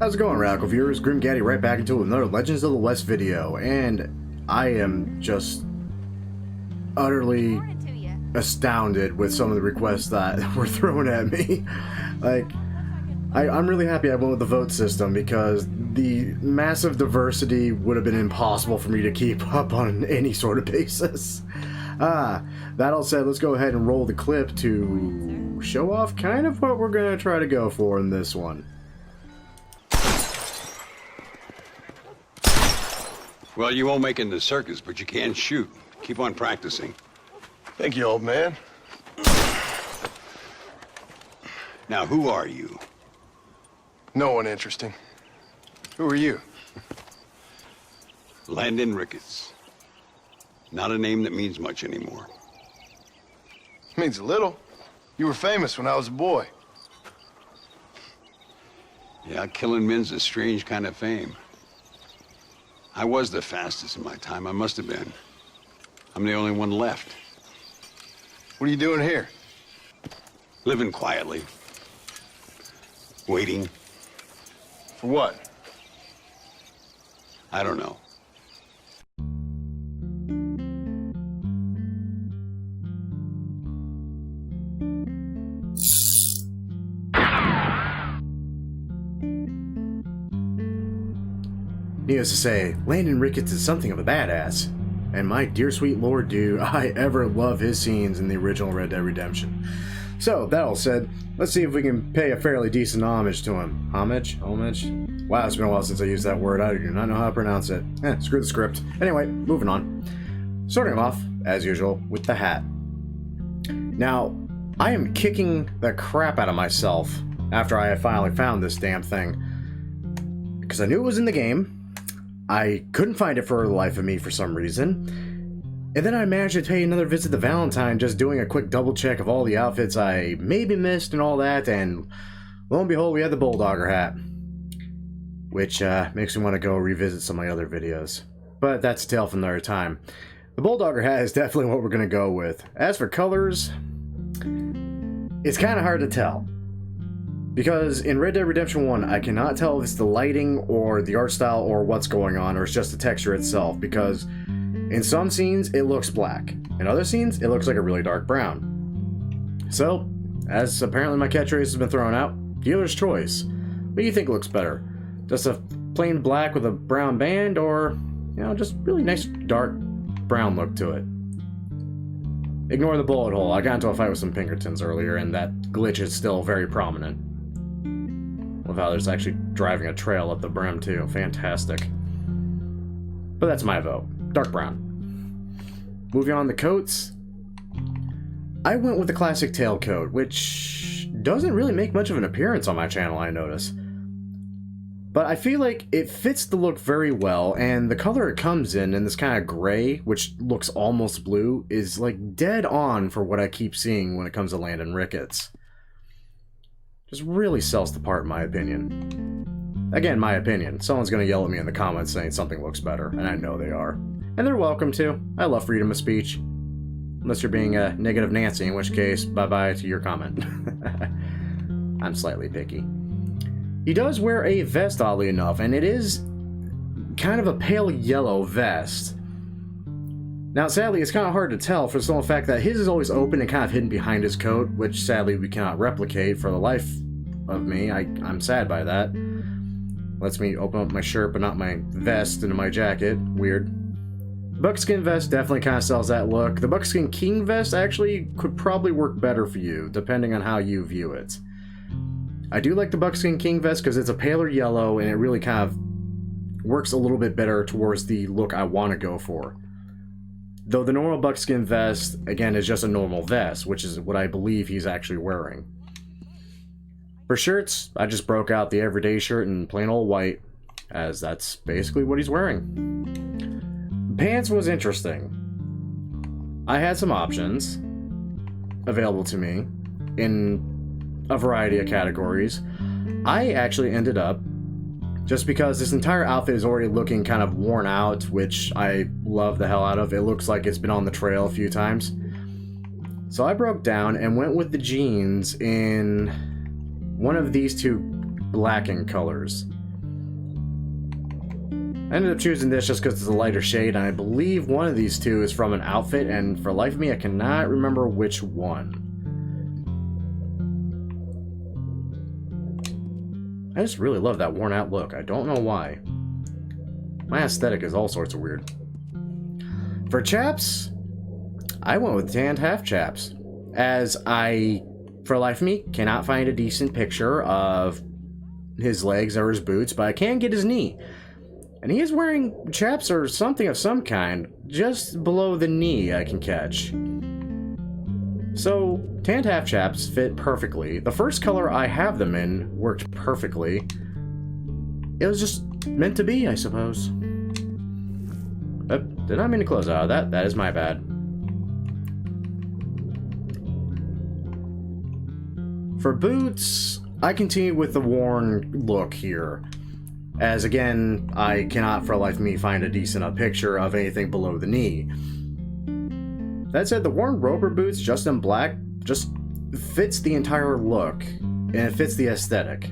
How's it going, Radical viewers? Grim Gaddy right back into another Legends of the West video, and I am just utterly astounded with some of the requests that were thrown at me. Like, I'm really happy I went with the vote system because the massive diversity would have been impossible for me to keep up on any sort of basis. That all said, let's go ahead and roll the clip to show off kind of what we're going to try to go for in this one. Well, you won't make it in the circus, but you can shoot. Keep on practicing. Thank you, old man. Now, who are you? No one interesting. Who are you? Landon Ricketts. Not a name that means much anymore. Means a little. You were famous when I was a boy. Yeah, killing men's a strange kind of fame. I was the fastest in my time. I must have been. I'm the only one left. What are you doing here? Living quietly. Waiting. For what? I don't know. Needless to say, Landon Ricketts is something of a badass. And my dear sweet lord, do I ever love his scenes in the original Red Dead Redemption. So, that all said, let's see if we can pay a fairly decent homage to him. Homage? Homage? Wow, it's been a while since I used that word. I do not know how to pronounce it. Screw the script. Anyway, moving on. Starting off, as usual, with the hat. Now, I am kicking the crap out of myself after I finally found this damn thing. Because I knew it was in the game. I couldn't find it for the life of me for some reason. And then I managed to pay another visit to Valentine, just doing a quick double check of all the outfits I maybe missed and all that, and lo and behold, we had the Bulldogger hat. Which makes me want to go revisit some of my other videos. But that's a tale for another time. The Bulldogger hat is definitely what we're going to go with. As for colors, it's kind of hard to tell. Because in Red Dead Redemption 1, I cannot tell if it's the lighting or the art style or what's going on, or it's just the texture itself, because in some scenes it looks black. In other scenes, it looks like a really dark brown. So, as apparently my catchphrase has been thrown out, dealer's choice. What do you think looks better? Just a plain black with a brown band, or, you know, just really nice dark brown look to it? Ignore the bullet hole. I got into a fight with some Pinkertons earlier, and that glitch is still very prominent. Love how there's actually driving a trail up the brim too. Fantastic. But that's my vote. Dark brown. Moving on to coats. I went with the classic tailcoat, which doesn't really make much of an appearance on my channel, I notice. But I feel like it fits the look very well, and the color it comes in this kind of gray, which looks almost blue, is like dead on for what I keep seeing when it comes to Landon Ricketts. Just really sells the part, in my opinion. Again, my opinion. Someone's going to yell at me in the comments saying something looks better, and I know they are. And they're welcome to. I love freedom of speech. Unless you're being a negative Nancy, in which case, bye-bye to your comment. I'm slightly picky. He does wear a vest, oddly enough, and it is kind of a pale yellow vest. Now, sadly, it's kind of hard to tell for the simple fact that his is always open and kind of hidden behind his coat, which sadly we cannot replicate for the life of me. I'm sad by that. Lets me open up my shirt but not my vest into my jacket. Weird. The buckskin vest definitely kind of sells that look. The buckskin king vest actually could probably work better for you, depending on how you view it. I do like the buckskin king vest because it's a paler yellow and it really kind of works a little bit better towards the look I want to go for. Though the normal buckskin vest, again, is just a normal vest, which is what I believe he's actually wearing. For shirts, I just broke out the everyday shirt in plain old white, as that's basically what he's wearing. Pants was interesting. I had some options available to me in a variety of categories. I actually ended up, just because this entire outfit is already looking kind of worn out, which I love the hell out of. It looks like it's been on the trail a few times. So I broke down and went with the jeans in one of these two blacking colors. I ended up choosing this just because it's a lighter shade, and I believe one of these two is from an outfit, and for the life of me, I cannot remember which one. I just really love that worn out look. I don't know why. My aesthetic is all sorts of weird. For chaps, I went with tanned half chaps, as I, for the life of me, cannot find a decent picture of his legs or his boots, but I can get his knee. And he is wearing chaps or something of some kind, just below the knee I can catch. So, tanned half chaps fit perfectly. The first color I have them in worked perfectly. It was just meant to be, I suppose. Did not mean to close out. That is my bad. For boots, I continue with the worn look here. As again, I cannot for the life of me find a decent picture of anything below the knee. That said, the worn Roper boots just in black just fits the entire look, and it fits the aesthetic.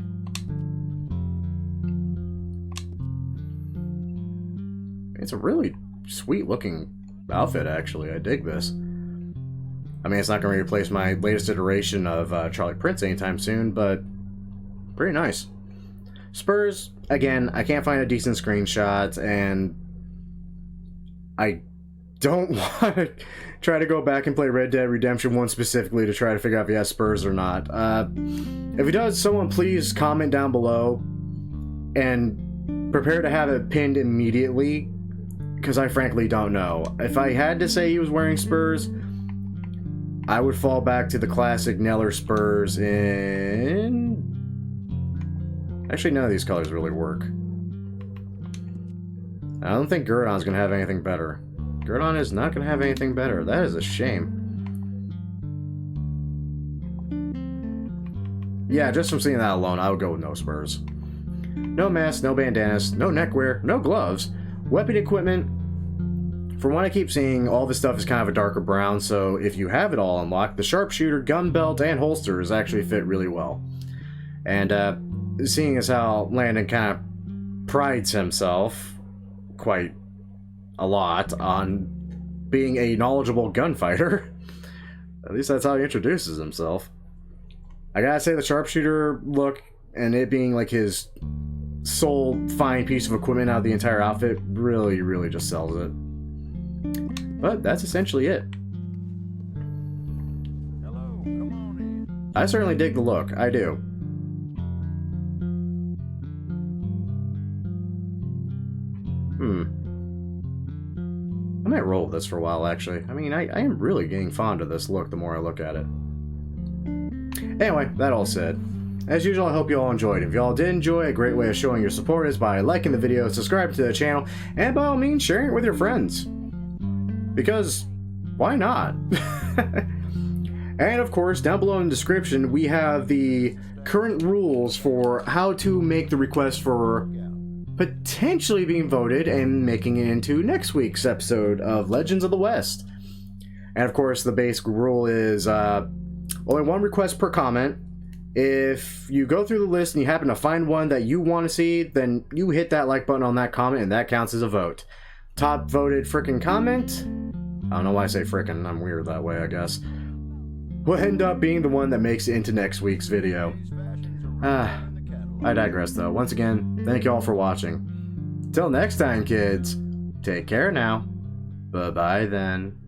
It's a really sweet looking outfit, actually. I dig this. I mean, it's not going to replace my latest iteration of Charlie Prince anytime soon, but pretty nice. Spurs, again, I can't find a decent screenshot, and I don't want to try to go back and play Red Dead Redemption 1 specifically to try to figure out if he has Spurs or not. If he does, someone please comment down below and prepare to have it pinned immediately, because I frankly don't know. If I had to say he was wearing Spurs, I would fall back to the classic Neller Spurs in... Actually, none of these colors really work. I don't think Gurdon's going to have anything better. Gurdon is not going to have anything better. That is a shame. Yeah, just from seeing that alone, I would go with no Spurs. No mask, no bandanas, no neckwear, no gloves. Weapon equipment, from what I keep seeing, all this stuff is kind of a darker brown, so if you have it all unlocked, the sharpshooter, gun belt, and holsters actually fit really well. And seeing as how Landon kind of prides himself quite a lot on being a knowledgeable gunfighter, at least that's how he introduces himself. I gotta say, the sharpshooter look, and it being like his sole fine piece of equipment out of the entire outfit, really just sells it. But that's essentially it. Hello, come on in. I certainly dig the look. I do. I might roll with this for a while, actually. I mean, I am really getting fond of this look the more I look at it. Anyway, that all said, as usual, I hope you all enjoyed. If you all did enjoy, a great way of showing your support is by liking the video, subscribing to the channel, and by all means, sharing it with your friends. Because, why not? And of course, down below in the description, we have the current rules for how to make the request for potentially being voted and making it into next week's episode of Legends of the West. And of course, the basic rule is only one request per comment. If you go through the list and you happen to find one that you want to see, then you hit that like button on that comment and that counts as a vote. Top voted frickin' comment, I don't know why I say frickin', I'm weird that way, I guess, will end up being the one that makes it into next week's video. I digress though. Once again, thank you all for watching. Till next time, kids, take care now. Bye-bye then.